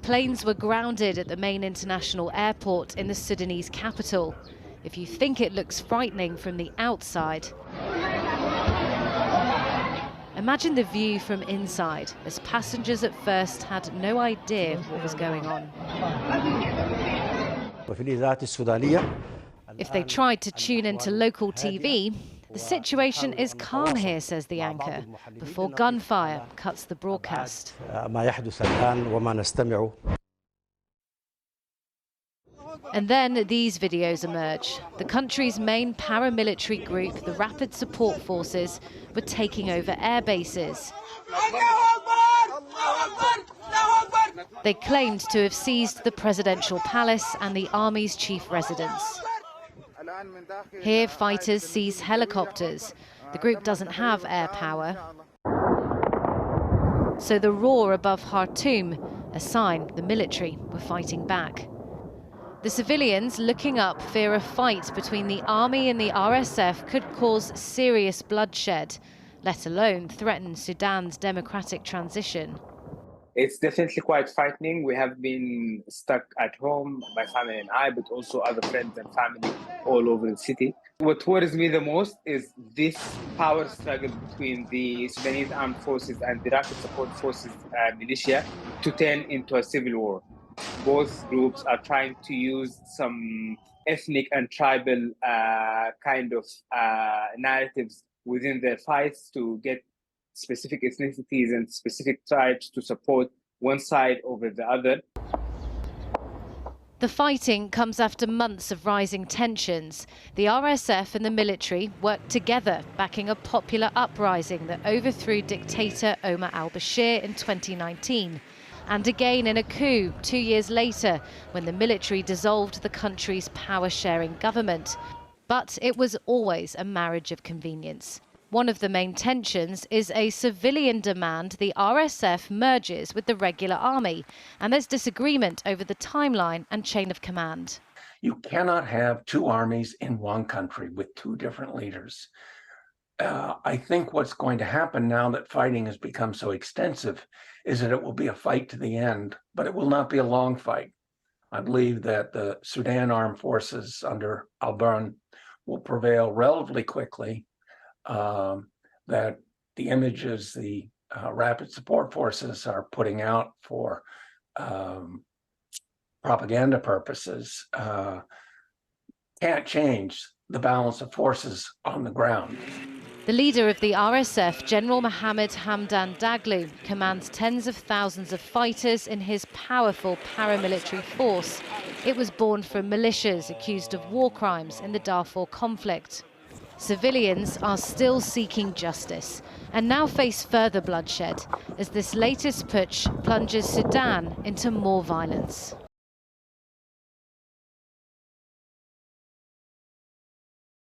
Planes were grounded at the main international airport in the Sudanese capital. If you think it looks frightening from the outside, imagine the view from inside, as passengers at first had no idea what was going on. If they tried to tune into local TV, the situation is calm here, says the anchor, before gunfire cuts the broadcast. And then these videos emerge. The country's main paramilitary group, the Rapid Support Forces, were taking over air bases. They claimed to have seized the presidential palace and the army's chief residence. Here, fighters seize helicopters. The group doesn't have air power. So the roar above Khartoum, a sign the military were fighting back. The civilians looking up fear a fight between the army and the RSF could cause serious bloodshed, let alone threaten Sudan's democratic transition. It's definitely quite frightening. We have been stuck at home, my family and I, but also other friends and family all over the city. What worries me the most is this power struggle between the Sudanese armed forces and the Rapid Support Forces militia to turn into a civil war. Both groups are trying to use some ethnic and tribal kind of narratives within their fights to get specific ethnicities and specific tribes to support one side over the other. The fighting comes after months of rising tensions. The RSF and the military worked together, backing a popular uprising that overthrew dictator Omar al-Bashir in 2019. And again in a coup 2 years later, when the military dissolved the country's power-sharing government. But it was always a marriage of convenience. One of the main tensions is a civilian demand the RSF merges with the regular army, and there's disagreement over the timeline and chain of command. You cannot have two armies in one country with two different leaders. I think what's going to happen now that fighting has become so extensive is that it will be a fight to the end, but it will not be a long fight. I believe that the Sudan armed forces under al-Burhan will prevail relatively quickly. That the images the Rapid Support Forces are putting out for propaganda purposes can't change the balance of forces on the ground. The leader of the RSF, General Mohammed Hamdan Daglo, commands tens of thousands of fighters in his powerful paramilitary force. It was born from militias accused of war crimes in the Darfur conflict. Civilians are still seeking justice and now face further bloodshed as this latest putsch plunges Sudan into more violence.